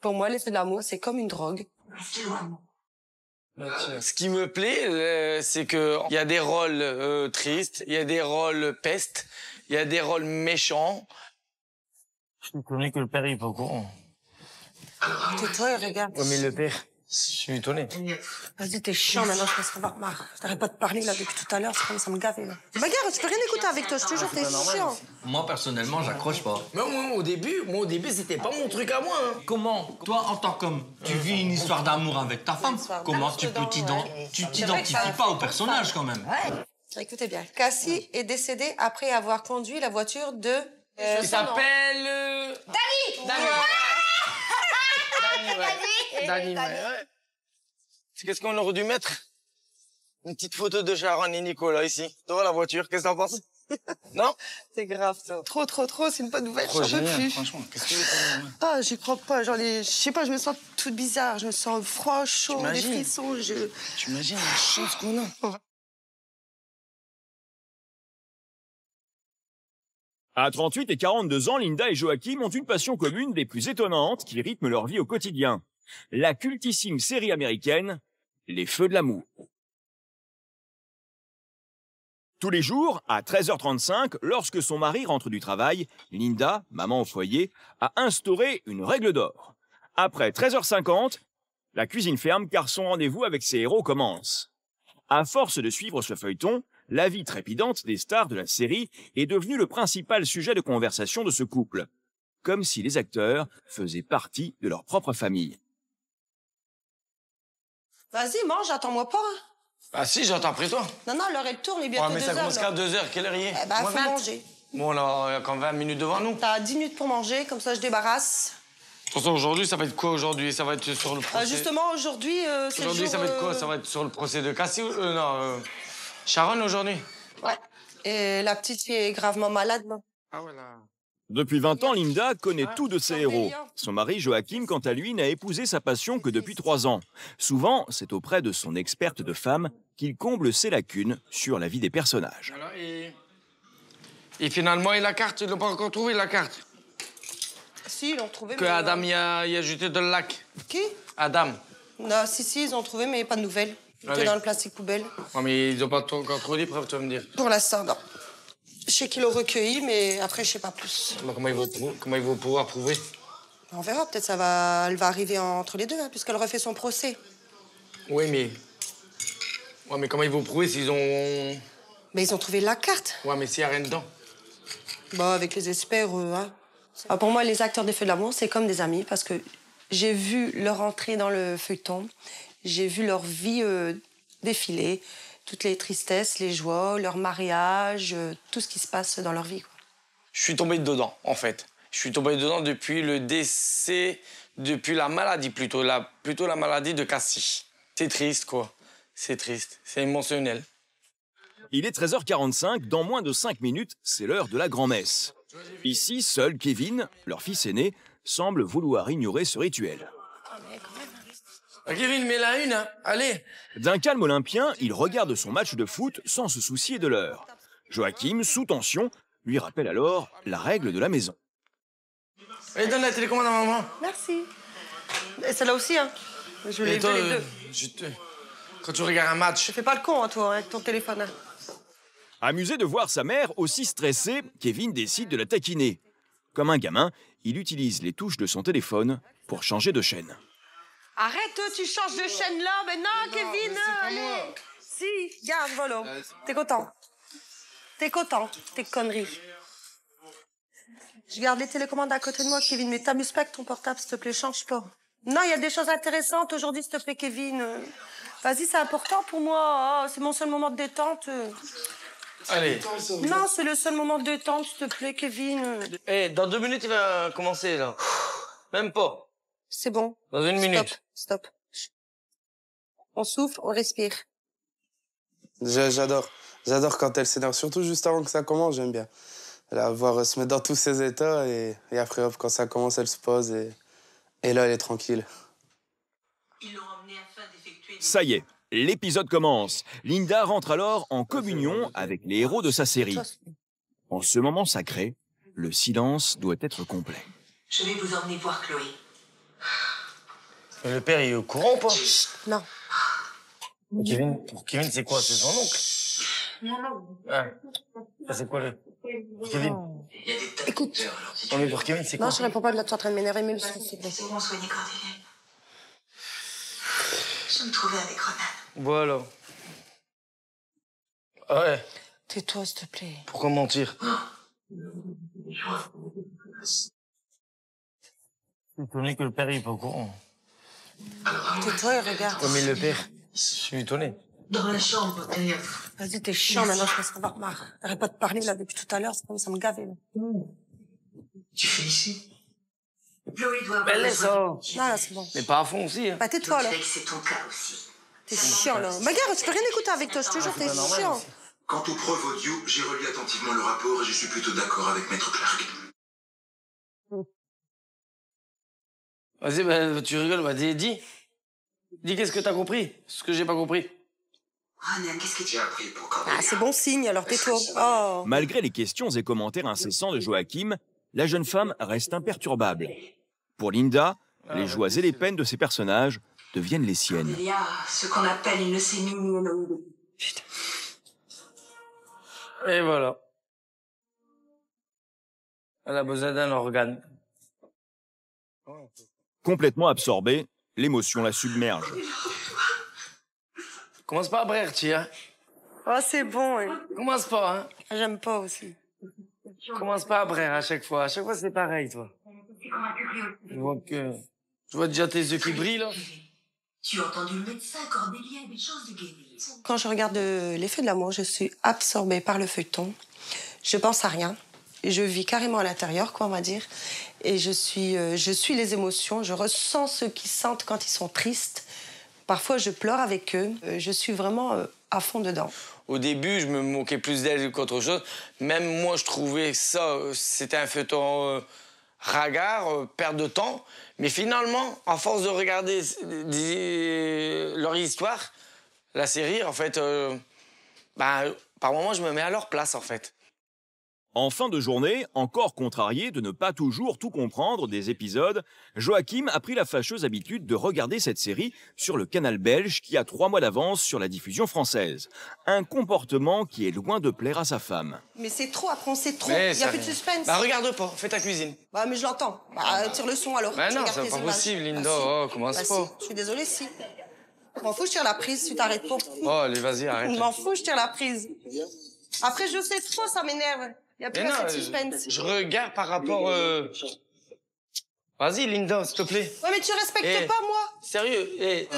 Pour moi, les feux de l'amour, c'est comme une drogue. Ce qui me plaît, c'est que il y a des rôles tristes, il y a des rôles peste, il y a des rôles méchants. Je ne connais que le père, il est pas au courant. Tais-toi, regarde. Ouais, mais le père, je suis étonné. Vas-y, t'es chiant maintenant, je pense qu'on va remarquer. T'arrêtes pas de parler là depuis tout à l'heure, c'est comme ça me gave là. Bagarre, tu peux rien écouter avec toi, je te jure, t'es chiant. Moi, personnellement, j'accroche pas. Mais moi, au début, c'était pas mon truc à moi. Hein. Comment, toi, en tant qu'homme, tu vis une histoire d'amour avec ta femme? Comment tu peux tu t'identifies pas au personnage, quand même? Ouais. Écoutez bien, Cassie est décédée après avoir conduit la voiture de... Il s'appelle... Dani. Dani, ouais. Qu'est-ce qu'on aurait dû mettre? Une petite photo de Sharon et Nicolas ici, devant la voiture. Qu'est-ce que t'en penses? Non? C'est grave, ça. Trop, c'est une bonne nouvelle, Trop j'en peux génial, plus. franchement. Qu'est-ce que tu veux? Ah, j'y crois pas, genre je sais pas, je me sens toute bizarre, je me sens froid, chaud, des frissons, Tu imagines la chance qu'on a? À 38 et 42 ans, Linda et Joachim ont une passion commune des plus étonnantes qui rythment leur vie au quotidien. La cultissime série américaine, Les Feux de l'amour. Tous les jours, à 13h35, lorsque son mari rentre du travail, Linda, maman au foyer, a instauré une règle d'or. Après 13h50, la cuisine ferme car son rendez-vous avec ses héros commence. À force de suivre ce feuilleton, la vie trépidante des stars de la série est devenue le principal sujet de conversation de ce couple, comme si les acteurs faisaient partie de leur propre famille. Vas-y, mange, attends-moi pas. Ah si, j'entends après toi. Non, l'heure elle tourne, il est bientôt 2 mais heures. ça commence qu'à 2 heures, quelle heure il est? Eh ben, faut manger. Bon, là, il y a quand 20 minutes devant nous. T'as 10 minutes pour manger, comme ça je débarrasse. De toute façon, aujourd'hui, ça va être quoi aujourd'hui? Ça va être sur le procès... justement, aujourd'hui, c'est le jour... Aujourd'hui, ça va être quoi? Ça va être sur le procès de Cassie ou... Sharon, aujourd'hui? Ouais. Et la petite fille est gravement malade, non? Ah ouais, là... Depuis 20 ans, Linda connaît tout de ses héros. Son mari Joachim, quant à lui, n'a épousé sa passion que depuis 3 ans. Souvent, c'est auprès de son experte de femme qu'il comble ses lacunes sur la vie des personnages. Alors, et finalement, et la carte, ils l'ont pas encore trouvé, la carte? Si, ils l'ont trouvé, que mais... Adam y a jeté dans le lac. Qui? Adam. Non, si, ils ont trouvé, mais pas de nouvelles. C'était dans le plastique poubelle. Ouais, mais ils ont pas encore trouvé les preuves, tu vas me dire. Pour l'instant, non. Je sais qu'ils l'ont recueilli, mais après, je sais pas plus. Comment ils vont pouvoir prouver? On verra, peut-être elle va arriver entre les deux, hein, puisqu'elle refait son procès. Oui, mais... Ouais, mais comment ils vont prouver s'ils ont... Mais ils ont trouvé la carte. Ouais, mais s'il y a rien dedans. Bah, avec les experts, hein. Alors, pour moi, les acteurs des Feux de l'amour, c'est comme des amis, parce que j'ai vu leur entrée dans le feuilleton, j'ai vu leur vie défiler, toutes les tristesses, les joies, leur mariage, tout ce qui se passe dans leur vie, quoi. Je suis tombé dedans, en fait. Je suis tombé dedans depuis le décès, depuis la maladie plutôt la maladie de Cassie. C'est triste, quoi. C'est triste, c'est émotionnel. Il est 13h45, dans moins de 5 minutes, c'est l'heure de la grand-messe. Ici, seul Kevin, leur fils aîné, semble vouloir ignorer ce rituel. Kevin, mets-la une, hein. Allez. D'un calme olympien, il regarde son match de foot sans se soucier de l'heure. Joachim, sous tension, lui rappelle alors la règle de la maison. Allez, donne la télécommande à maman. Merci. Et celle-là aussi, hein. Je l'ai vu les deux. Quand tu regardes un match... Tu fais pas le con, hein, toi, avec ton téléphone. Hein. Amusé de voir sa mère aussi stressée, Kevin décide de la taquiner. Comme un gamin, il utilise les touches de son téléphone pour changer de chaîne. Arrête, tu changes de chaîne là, mais non, Kevin, allez. Si, garde, voilà. T'es content? T'es content, tes conneries. Je garde les télécommandes à côté de moi, Kevin, mais t'amuses pas avec ton portable, s'il te plaît, change pas. Non, il y a des choses intéressantes aujourd'hui, s'il te plaît, Kevin. Vas-y, c'est important pour moi. Oh, c'est mon seul moment de détente. Allez. Non, c'est le seul moment de détente, s'il te plaît, Kevin. Hey, dans 2 minutes, il va commencer, là. Même pas. C'est bon. Dans 1 minute. Stop. On souffle, on respire. J'adore. J'adore quand elle s'énerve, surtout juste avant que ça commence, j'aime bien. La voir se mettre dans tous ses états et après, hop, quand ça commence, elle se pose et là, elle est tranquille. Ça y est, l'épisode commence. Linda rentre alors en communion avec les héros de sa série. En ce moment sacré, le silence doit être complet. Je vais vous emmener voir Chloé. Le père, il est au courant ou pas? Non. Pour Kevin, c'est quoi? C'est son oncle? Non. Ah. Ça, c'est quoi, le... Pour Kevin? Il y a des tas Écoute. de peurs, alors si Non, mais pour Kevin, c'est quoi? Non, je réponds pas, là, tu es en train de m'énerver, mais s'il te plaît. Laissez-moi soigner Cordelia. Je me trouvais avec Ronan. Voilà. Ouais. Tais-toi, s'il te plaît. Pourquoi mentir? Je suis étonné que le père, il est pas au courant. Tais-toi et regarde. Comme il le père. Je suis étonné. Dans la chambre, derrière. Vas-y, t'es chiant, maintenant, je pense avoir marre. Arrête pas de parler, là, depuis tout à l'heure, ça me gavait, là. Tu fais ici? Chloé doit avoir Mais laisse ça. Non, là, c'est bon. Mais pas à fond aussi, hein. Bah, tais-toi, alors. que c'est ton cas aussi. T'es chiant, là. Mais regarde, je peux rien écouter avec toi, je te jure, t'es chiant. Quant aux preuves audio, j'ai relu attentivement le rapport et je suis plutôt d'accord avec Maître Clark. Vas-y, bah, tu rigoles, bah, dis. Dis qu'est-ce que t'as compris, ce que j'ai pas compris. Ronan, qu'est-ce que tu J'ai appris pour Cordelia. Ah, c'est bon signe, alors tais-toi. Oh. Malgré les questions et commentaires incessants de Joachim, la jeune femme reste imperturbable. Pour Linda, les joies et les peines de ses personnages deviennent les siennes. Cordelia, ce qu'on appelle une leucémie myéloïde. Putain. Et voilà. Elle a besoin d'un organe. Complètement absorbée, l'émotion la submerge. Commence pas à brère, hein. Oh, c'est bon, hein. Commence pas, hein. J'aime pas aussi. Commence pas à brère à chaque fois. À chaque fois, c'est pareil, toi. Je vois déjà tes yeux qui brillent, là. Tu as entendu le médecin, Cordelia a des chances de guérir. Quand je regarde l'effet de l'amour, je suis absorbée par le feuilleton. Je pense à rien. Je vis carrément à l'intérieur, quoi, on va dire. Et je suis les émotions. Je ressens ceux qui sentent quand ils sont tristes. Parfois, je pleure avec eux. Je suis vraiment à fond dedans. Au début, je me moquais plus d'elle qu'autre chose. Même moi, je trouvais ça, c'était un feuilleton ragard, perte de temps. Mais finalement, à force de regarder leur histoire, la série, en fait, par moments, je me mets à leur place, en fait. En fin de journée, encore contrarié de ne pas toujours tout comprendre des épisodes, Joachim a pris la fâcheuse habitude de regarder cette série sur le canal belge qui a 3 mois d'avance sur la diffusion française. Un comportement qui est loin de plaire à sa femme. Mais c'est trop, après on sait trop. Mais Il n'y a ça plus de rien. suspense. Bah, regarde pas, fais ta cuisine. Bah, mais je l'entends. Bah, tire le son alors. Bah Tu non, regardes c'est tes pas images. possible, Linda. Bah, si. Oh, commence Bah, pas. si. Je suis désolée, si. Je m'en fous, je tire la prise, tu t'arrêtes pas. Oh, allez, vas-y, arrête. Je m'en fous, je tire la prise. Après, je sais trop, ça m'énerve. Il n'y a plus Mais assez non, de suspense. je regarde par rapport... Vas-y, Linda, s'il te plaît. Ouais, mais tu respectes Eh. pas, moi. Sérieux.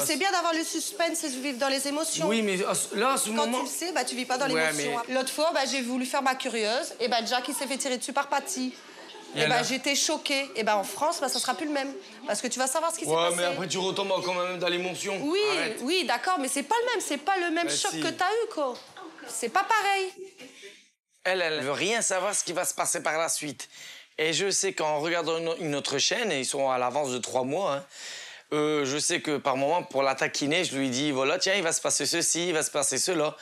C'est bien d'avoir le suspense et de vivre dans les émotions. Oui, mais là, à ce Quand moment... tu le sais, bah, tu vis pas dans Ouais, l'émotion. mais- L'autre fois, bah, j'ai voulu faire ma curieuse. Et bah, Jack, il s'est fait tirer dessus par Patty. Et Et bah, alors j'étais choquée. Et bah, en France, bah, ça sera plus le même. Parce que tu vas savoir ce qui s'est Ouais, passé. mais après, tu retombes quand même dans l'émotion. Oui, Arrête. oui, d'accord, mais c'est pas le même. C'est pas le même Bah, choc si. que t'as eu, quoi. C'est pas pareil. Elle veut rien savoir ce qui va se passer par la suite. Et je sais qu'en regardant une autre chaîne, et ils sont à l'avance de 3 mois, hein, je sais que par moment, pour la taquiner, je lui dis, voilà, tiens, il va se passer ceci, il va se passer cela.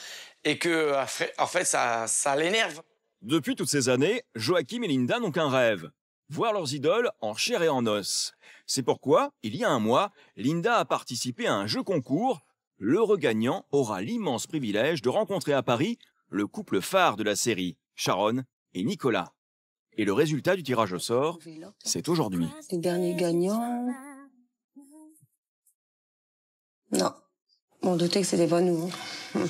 Et que, en fait, ça l'énerve. Depuis toutes ces années, Joachim et Linda n'ont qu'un rêve, voir leurs idoles en chair et en os. C'est pourquoi, il y a un mois, Linda a participé à un jeu concours. L'heureux gagnant aura l'immense privilège de rencontrer à Paris le couple phare de la série, Sharon et Nicolas. Et le résultat du tirage au sort, c'est aujourd'hui. Les derniers gagnants... Non. On doutait que c'était pas nous.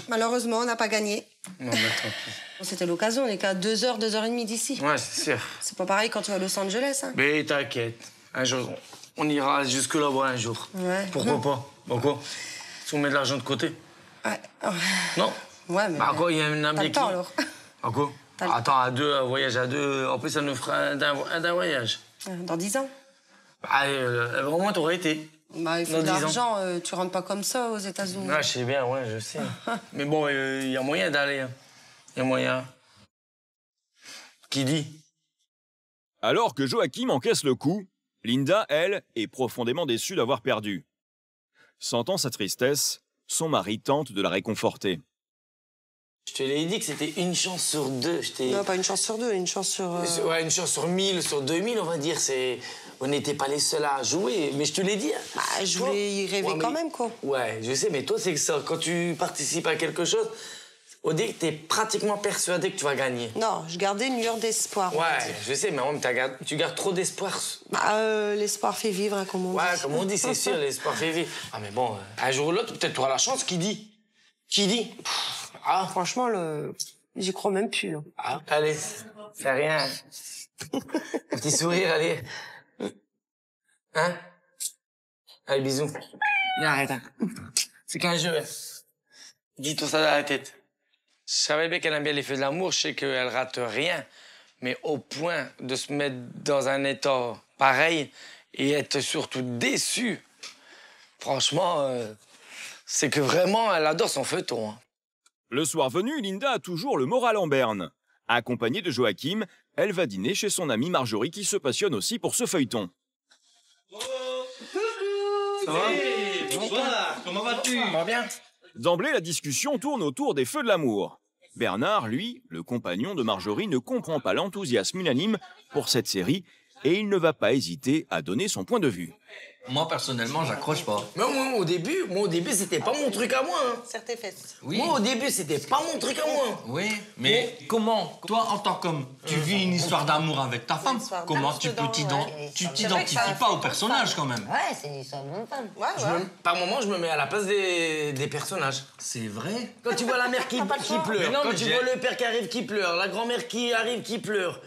Malheureusement, on n'a pas gagné. Non, mais tant pis. C'était l'occasion, on est qu'à 2 heures et demie d'ici. Ouais, c'est sûr. C'est pas pareil quand tu vas à Los Angeles, hein. Mais t'inquiète, un jour, on ira jusque là-bas un jour. Ouais. Pourquoi pas? Pourquoi? Si on met de l'argent de côté. Ouais. Non? Ouais, mais... Bah quoi, il y a un T'as ami le qui... temps, alors. Ah quoi? T'as le Attends, un voyage à deux, en plus ça nous fera un d'un voyage. Dans 10 ans. Bah, au moins t'aurais été. Bah, il faut Dans de 10 ans. l'argent, tu rentres pas comme ça aux États-Unis. Ah, je sais bien, ouais, je sais. Mais bon, il y a moyen d'aller. Hein. Il y a moyen. Qui dit? Alors que Joachim encaisse le coup, Linda, elle, est profondément déçue d'avoir perdu. Sentant sa tristesse, son mari tente de la réconforter. Je te l'ai dit que c'était une chance sur deux. Non, pas une chance sur deux, une chance sur... Ouais, une chance sur 1000, sur 2000, on va dire. On n'était pas les seuls à jouer. Mais je te l'ai dit. Bah, je voulais y rêver quand même, quoi. Ouais, je sais, mais toi, c'est que ça. Quand tu participes à quelque chose, au début, t'es pratiquement persuadé que tu vas gagner. Non, je gardais une lueur d'espoir. Ouais, je sais, mais en même tu gardes trop d'espoir. Bah, l'espoir fait vivre, hein, comme on dit. Ouais, comme on dit, c'est sûr, l'espoir fait vivre. Ah, mais bon, un jour ou l'autre, peut-être tu auras la chance. Qui dit? Qui dit? Ah. Franchement, j'y crois même plus. Là. Ah, allez, fais rien. Un petit sourire, allez. Hein? Allez, bisous. Viens, arrête. Hein. C'est qu'un jeu. Hein. Dis-toi ça dans la tête. Je savais bien qu'elle aime bien les feux de l'amour. Je sais qu'elle rate rien. Mais au point de se mettre dans un état pareil et être surtout déçue, franchement, c'est que vraiment, elle adore son feuilleton. Hein. Le soir venu, Linda a toujours le moral en berne. Accompagnée de Joachim, elle va dîner chez son amie Marjorie qui se passionne aussi pour ce feuilleton. Ça va? Bonsoir, comment vas-tu? Ça va bien? D'emblée, la discussion tourne autour des feux de l'amour. Bernard, lui, le compagnon de Marjorie, ne comprend pas l'enthousiasme unanime pour cette série et il ne va pas hésiter à donner son point de vue. Moi, personnellement, j'accroche pas. Mais moi, au début, c'était pas mon truc à moi. Hein. Serre tes fesses. Oui. Moi, au début, c'était pas mon truc à moi. Oui, mais comment, toi, en tant qu'homme, tu vis une histoire d'amour avec ta femme, comment tu peux tu t'identifies pas au personnage quand même? Ouais, c'est une histoire de femme. Ouais. Par moment, je me mets à la place des personnages. C'est vrai? Quand tu vois la mère qui pleure, non, quand mais tu vois le père qui arrive qui pleure, la grand-mère qui arrive qui pleure.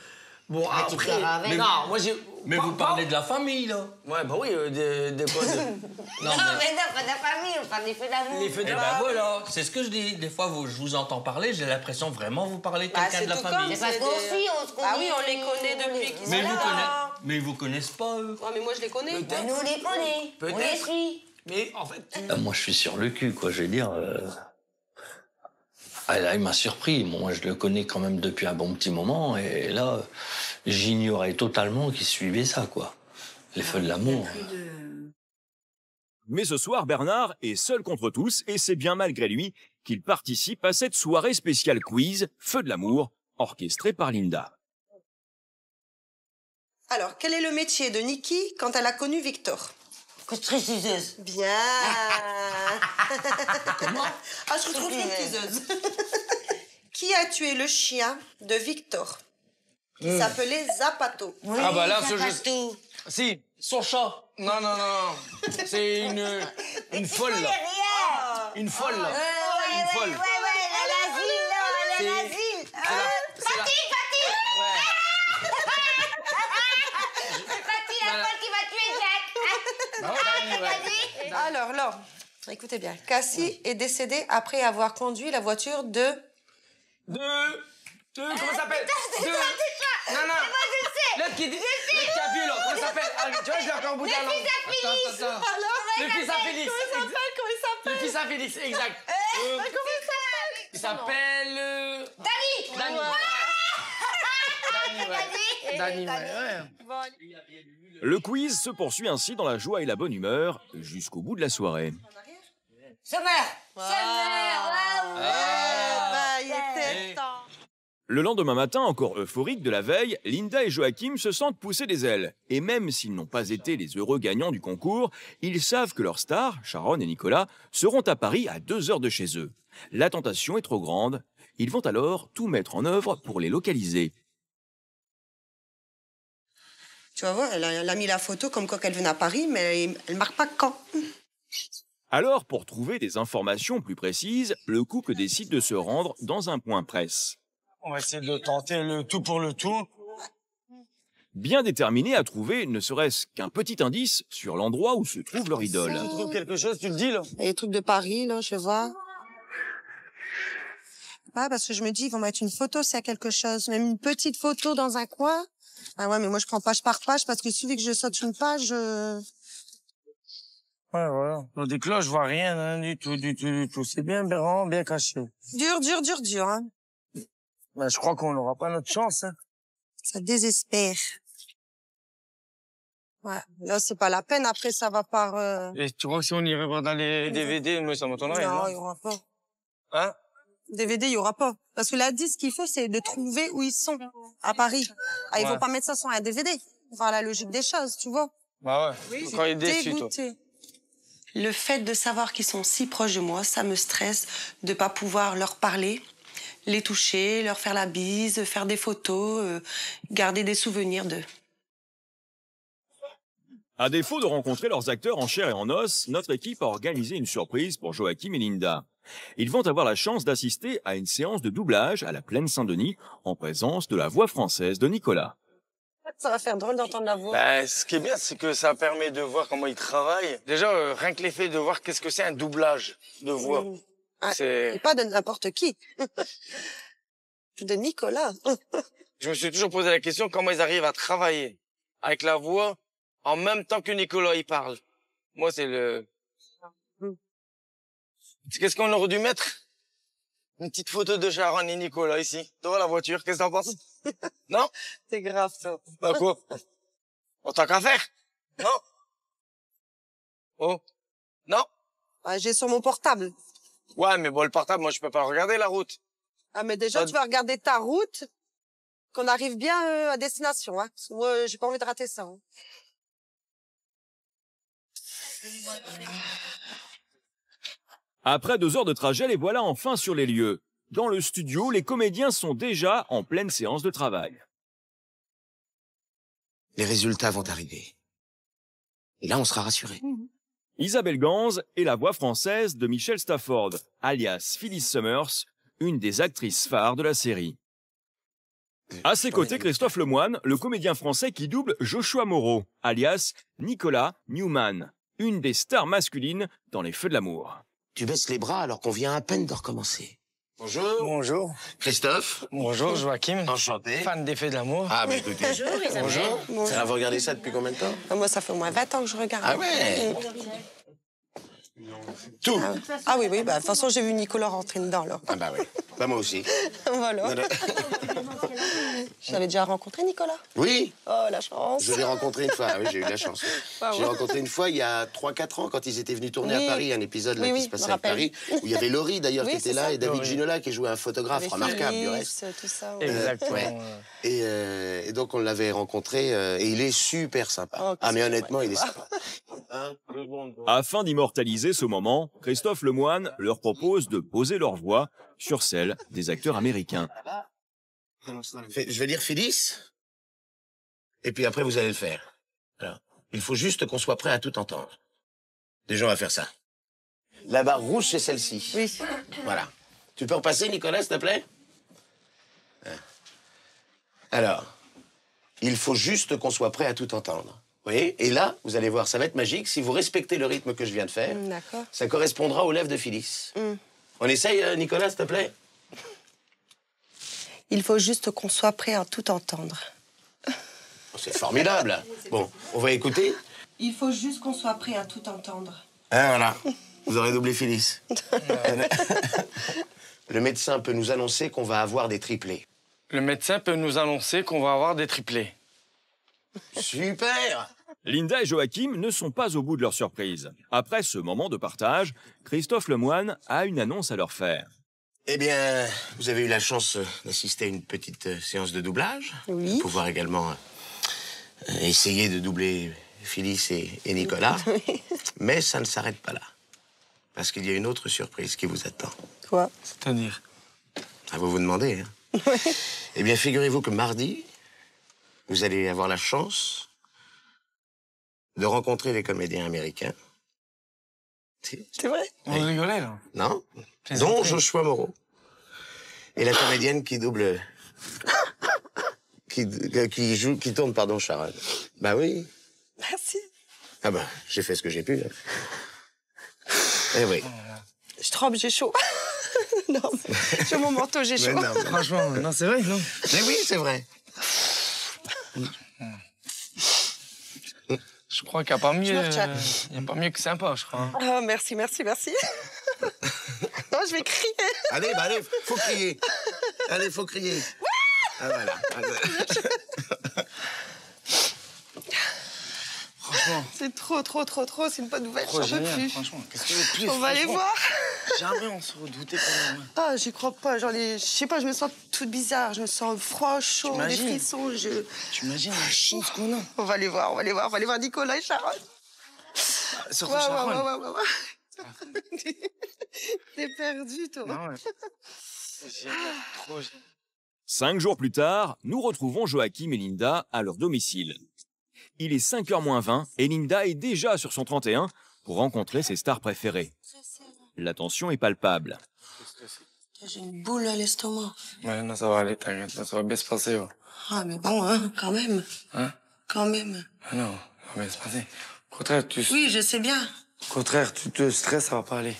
Bon, Ah, tu après... pleures avec. Non, moi, j'ai... Mais vous parlez de la famille, là? Ouais, bah oui, de quoi Non, Non, mais non, pas de la famille, on parle des feux d'amour. Les feux Eh de ben voilà, c'est ce que je dis. Des fois, je vous entends parler, j'ai l'impression vraiment vous parlez de quelqu'un de la famille. C'est parce qu'on suit, on se connaît. Ah oui, on les connaît depuis qu'ils Mais sont là. ils vous connaissent pas, eux. Ouais, mais moi, je les connais. Ben, nous, on les connaît. On les Peut-être. suit. Mais en fait, Moi, je suis sur le cul, quoi. Je veux dire. Ah, là, il m'a surpris. Moi, je le connais quand même depuis un bon petit moment. Et là, j'ignorais totalement qu'il suivait ça, quoi. Les feux de l'amour. Mais ce soir, Bernard est seul contre tous et c'est bien malgré lui qu'il participe à cette soirée spéciale quiz Feux de l'amour, orchestrée par Linda. Alors, quel est le métier de Nikki quand elle a connu Victor? Constructriceuse. Bien. Comment? Ah, je retrouve une teaseuse. Qui a tué le chien de Victor? Qui s'appelait Zapato. Oui, Ah bah là, ça ce passe jeu- tout. si, son chat. Non. C'est une folle, là. Une folle, là. Une folle. Elle a l'asile. Fatih. Fatih, la folle qui va tuer Jack. Alors, là, écoutez bien. Cassie est décédée après avoir conduit la voiture de... Comment ça s'appelle? Non. L'autre qui a bu, là. Comment ça s'appelle? Ah, tu vois, je l'ai encore au bout de la langue. Attends. Le fils à Félix. Le fils à Félix, exact. Comment il s'appelle? Il s'appelle... Dani, ouais. Le quiz se poursuit ainsi dans la joie et la bonne humeur jusqu'au bout de la soirée. Summer. Bah, il était temps. Le lendemain matin, encore euphorique de la veille, Linda et Joachim se sentent pousser des ailes. Et même s'ils n'ont pas été les heureux gagnants du concours, ils savent que leurs stars, Sharon et Nicolas, seront à Paris à 2 heures de chez eux. La tentation est trop grande. Ils vont alors tout mettre en œuvre pour les localiser. Tu vas voir, elle a mis la photo comme quoi qu'elle venait à Paris, mais elle marque pas quand. Alors, pour trouver des informations plus précises, le couple décide de se rendre dans un point presse. On va essayer de tenter le tout pour le tout. Bien déterminés à trouver ne serait-ce qu'un petit indice sur l'endroit où se trouve leur idole. Tu trouves quelque chose, tu le dis, là? Il y a des trucs de Paris, là, je vois. Ah, parce que je me dis, ils vont mettre une photo s'il y a quelque chose. Même une petite photo dans un coin. Ah ouais, mais moi, je prends page par page parce que suffit que je saute une page... Ouais, voilà. Donc, des cloches, je vois rien, hein, du tout. C'est bien vraiment bien caché. Dur, hein. Ben, je crois qu'on n'aura pas notre chance, hein. Ça désespère. Ouais, là, c'est pas la peine. Après, ça va par... Et tu crois que si on irait voir dans les DVD, moi, ça m'étonnerait, Non, non? il y aura pas. Hein? DVD, il y aura pas. Parce que la disque, ce qu'il faut, c'est de trouver où ils sont à Paris. Ah, ils vont pas mettre ça sur un DVD. Enfin, la logique des choses, tu vois. Bah ouais. Quand il est déçu, toi. Le fait de savoir qu'ils sont si proches de moi, ça me stresse de pas pouvoir leur parler, les toucher, leur faire la bise, faire des photos, garder des souvenirs d'eux. À défaut de rencontrer leurs acteurs en chair et en os, notre équipe a organisé une surprise pour Joachim et Linda. Ils vont avoir la chance d'assister à une séance de doublage à la Plaine Saint-Denis en présence de la voix française de Nicolas. Ça va faire drôle d'entendre la voix. Bah, ce qui est bien, c'est que ça permet de voir comment ils travaillent. Déjà, rien que l'effet de voir qu'est-ce que c'est un doublage de voix. Et pas de n'importe qui. De Nicolas. Je me suis toujours posé la question comment ils arrivent à travailler avec la voix en même temps que Nicolas il parle. Moi, c'est le... Qu'est-ce qu'on aurait dû mettre? Une petite photo de Sharon et Nicolas ici, devant la voiture. Qu'est-ce que t'en penses? Non? C'est grave, ça. Bah quoi? En tant qu'à faire? Non? Oh? Non? J'ai sur mon portable. Ouais, mais bon, le portable, moi, je peux pas regarder la route. Ah, mais déjà, tu vas regarder ta route, qu'on arrive bien à destination, hein. Parce que moi, j'ai pas envie de rater ça. Hein. Après 2 heures de trajet, les voilà enfin sur les lieux. Dans le studio, les comédiens sont déjà en pleine séance de travail. Les résultats vont arriver. Et là, on sera rassuré. Isabelle Ganz est la voix française de Michel Stafford, alias Phyllis Summers, une des actrices phares de la série. À ses côtés, Christophe Lemoine, le comédien français qui double Joshua Moreau, alias Nicolas Newman, une des stars masculines dans Les Feux de l'amour. Tu baisses les bras alors qu'on vient à peine de recommencer. Bonjour. Bonjour. Christophe. Bonjour, Joachim. Enchanté. Fan des Feux de l'amour. Ah, bah écoutez. Bonjour, Isabelle. Bonjour. Ça va, vous regardez ça depuis combien de temps? Moi, ça fait au moins 20 ans que je regarde. Ah ouais. Tout. Ah oui, oui, bah, de toute façon, j'ai vu Nicolas rentrer dedans, alors. Ah bah oui. Bah moi aussi. Voilà. J'avais déjà rencontré Nicolas. Oui. Oh, la chance. Je l'ai rencontré une fois. Ah oui, j'ai eu de la chance. Ah, J'ai rencontré une fois il y a 3-4 ans quand ils étaient venus tourner à Paris, un épisode là, qui se passait à Paris, où il y avait Laurie d'ailleurs qui était là et David Ginola qui jouait un photographe remarquable du reste. Tout ça, Exactement. Ouais. Et donc on l'avait rencontré et il est super sympa. Ah mais honnêtement, il est sympa. Afin d'immortaliser ce moment, Christophe Lemoine leur propose de poser leur voix sur celle des acteurs américains. Je vais dire Phyllis, et puis après vous allez le faire. Alors, il faut juste qu'on soit prêt à tout entendre. Déjà, on va faire ça. La barre rouge, c'est celle-ci. Oui. Voilà. Tu peux repasser, Nicolas, s'il te plaît? Alors, il faut juste qu'on soit prêt à tout entendre. Vous voyez? Et là, vous allez voir, ça va être magique. Si vous respectez le rythme que je viens de faire, ça correspondra aux lèvres de Phyllis. On essaye, Nicolas, s'il te plaît? Il faut juste qu'on soit prêt à tout entendre. C'est formidable. Bon, on va écouter. Il faut juste qu'on soit prêt à tout entendre. Ah, voilà. Vous aurez doublé Phyllis. Le médecin peut nous annoncer qu'on va avoir des triplés. Le médecin peut nous annoncer qu'on va avoir des triplés. Super! Linda et Joachim ne sont pas au bout de leur surprise. Après ce moment de partage, Christophe Lemoine a une annonce à leur faire. Eh bien, vous avez eu la chance d'assister à une petite séance de doublage. Oui. De pouvoir également essayer de doubler Phyllis et Nicolas. Mais ça ne s'arrête pas là. Parce qu'il y a une autre surprise qui vous attend. Quoi? C'est-à-dire? Ça vous vous demandez, hein? Eh bien, figurez-vous que mardi, vous allez avoir la chance de rencontrer les comédiens américains. C'est vrai? On rigolait, là. Non? Dont Joshua Moreau. Et la comédienne qui double... qui tourne, pardon, Sharon. Bah oui. Merci. Ah bah, j'ai fait ce que j'ai pu. Eh oui. Je tremble, j'ai chaud. Non, sur mon manteau, j'ai chaud. Non, franchement, non, c'est vrai, non? Mais oui, c'est vrai. Je crois qu'il n'y a pas mieux. Il y a pas mieux que sympa, je crois. Ah, merci, merci, merci. Non, je vais crier. Allez, bah allez, faut crier. Allez, faut crier. Ah voilà. Franchement. C'est trop, c'est une bonne nouvelle, Trop j'en peux génial, plus. franchement. Qu'est-ce que tu veux de plus? On va aller voir. Jamais on se redoutait quand même. Ah, j'y crois pas. Genre, je sais pas, je me sens toute bizarre. Je me sens froid, chaud, des frissons. Tu imagines la chance qu'on a? On va aller voir, Nicolas et Sharon. Surtout Sharon. Ouais. T'es perdu, toi. Non, ouais. Trop. 5 jours plus tard, nous retrouvons Joachim et Linda à leur domicile. Il est 5h moins 20 et Linda est déjà sur son 31 pour rencontrer ses stars préférées. La tension est palpable. J'ai une boule à l'estomac. Ouais, non, ça va aller, t'inquiète, ça va bien se passer. Ouais. Ah, mais bon, hein, quand même. Hein? Quand même. Ah non, ça va bien se passer. Au contraire, Oui, je sais bien. Au contraire, tu te stresses, ça va pas aller.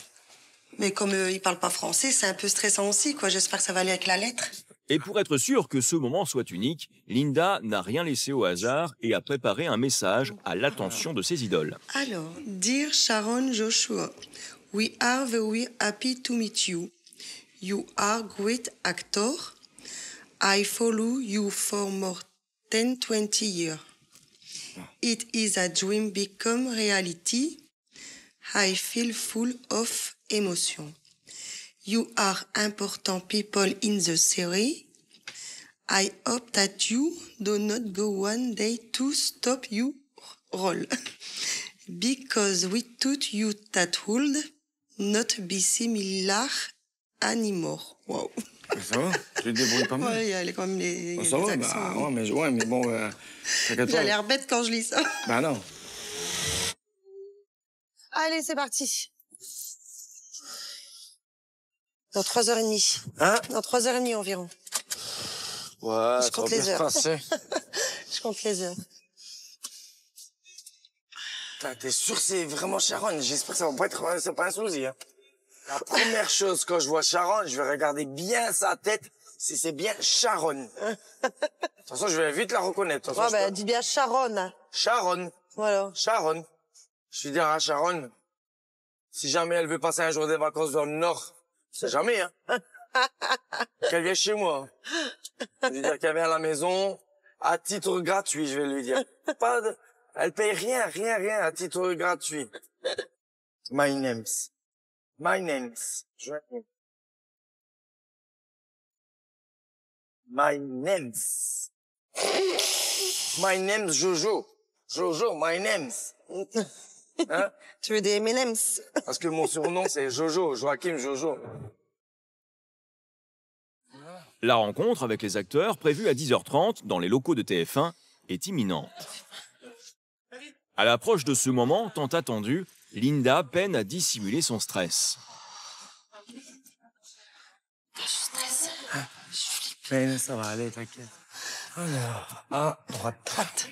Mais comme il parle pas français, c'est un peu stressant aussi, quoi. J'espère que ça va aller avec la lettre. Et pour être sûr que ce moment soit unique, Linda n'a rien laissé au hasard et a préparé un message à l'attention de ses idoles. Alors, Dear Sharon Joshua, we are very happy to meet you. You are great actor. I follow you for more than 20 years. It is a dream become reality. I feel full of emotion. You are important people in the series. I hope that you do not go one day to stop your role. Because we thought you that would not be similar anymore. Wow. Ça va? Tu te débrouilles pas mal? Ouais, il y a quand même les ça va, accents. ouais, mais bon, t'inquiète pas. J'ai l'air bête quand je lis ça. Bah non. Allez, c'est parti. Dans 3h30. Hein? Dans 3h30 environ. Ouais, Je compte les heures. passer. Je compte les heures. T'es sûr que c'est vraiment Sharon? J'espère que ça va pas être, c'est pas un souci, hein. La première chose, quand je vois Sharon, je vais regarder bien sa tête, si c'est bien Sharon. De toute façon, je vais vite la reconnaître. Ouais, bah, dis bien Sharon. Sharon. Voilà. Sharon. Je vais dire à Sharon, si jamais elle veut passer un jour des vacances dans le Nord, c'est jamais, hein. Qu'elle vienne chez moi. Je vais lui dire qu'elle vient à la maison, à titre gratuit, je vais lui dire. Elle paye rien, à titre gratuit. My name's. My name's Jojo. Jojo, my name's. Hein? Tu veux des M&M's? Parce que mon surnom, c'est Jojo, Joachim Jojo. La rencontre avec les acteurs, prévue à 10h30 dans les locaux de TF1, est imminente. À l'approche de ce moment tant attendu, Linda peine à dissimuler son stress. Je stresse. Je flippe. Mais ça va aller, t'inquiète. Alors, à droite.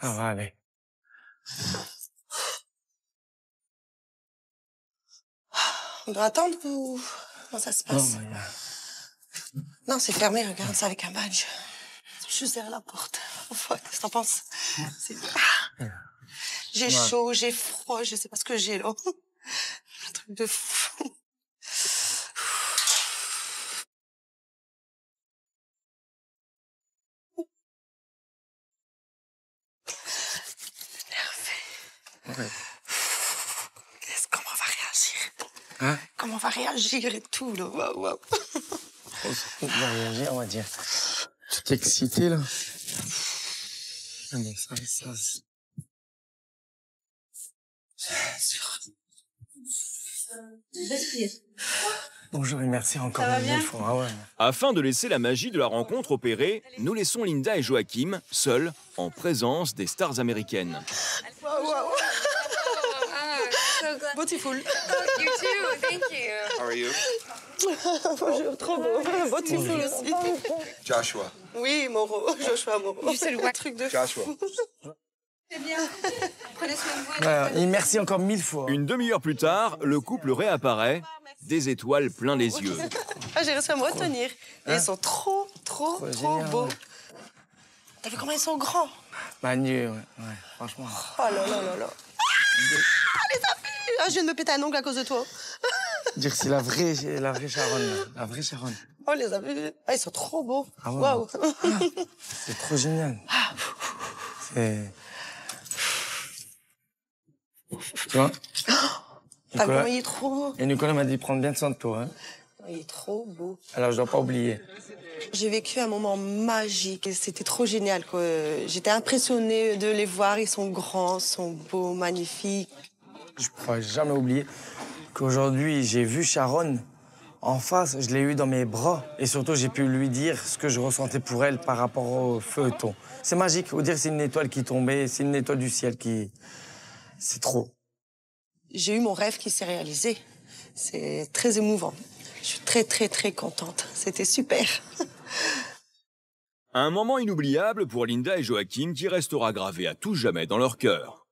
Ça va aller. On doit attendre ou comment ça se passe? Non, c'est fermé, regarde ça avec un badge. Juste derrière la porte. Qu'est-ce que t'en penses? J'ai chaud, j'ai froid, je sais pas ce que j'ai là. Un truc de fou. Ouais. Comment on va réagir? Hein? Comment on va réagir et tout, là? Waouh. On va réagir, on va dire. Tu t'es excité, là? Mais ça. Bonjour et merci encore une fois. Ah ouais. Afin de laisser la magie de la rencontre opérer, nous laissons Linda et Joachim seuls, en présence des stars américaines. Wow. Beautiful. You too, thank you. How are you? Bonjour, trop beau. Beautiful aussi. Joshua. Oui, Moreau. Joshua Moreau. C'est le truc de Joshua. C'est bien. Prenez soin de vous. Et merci encore 1000 fois. Une demi-heure plus tard, le couple réapparaît, des étoiles plein les yeux. Ah, j'ai réussi à me retenir. Et ils sont trop beaux. T'as vu comment ils sont grands? Manu, ouais, franchement. Oh là. Les amis! Ah, je viens de me péter un ongle à cause de toi. Dire que c'est la vraie Sharon. La vraie Sharon. Oh, les amis. Ah, ils sont trop beaux. Ah ouais. Waouh. C'est trop génial. C'est... Tu vois? Nicolas, il est trop beau. Et Nicolas m'a dit prendre bien soin de toi. Hein. Il est trop beau. Alors je dois pas oublier. J'ai vécu un moment magique. C'était trop génial, quoi. J'étais impressionnée de les voir. Ils sont grands, sont beaux, magnifiques. Je ne pourrai jamais oublier qu'aujourd'hui, j'ai vu Sharon en face. Je l'ai eu dans mes bras. Et surtout, j'ai pu lui dire ce que je ressentais pour elle par rapport au feuilleton. C'est magique. Vous dire c'est une étoile qui tombait. C'est une étoile du ciel qui... C'est trop. J'ai eu mon rêve qui s'est réalisé. C'est très émouvant. Je suis très, très, très contente. C'était super. Un moment inoubliable pour Linda et Joachim qui restera gravé à tout jamais dans leur cœur.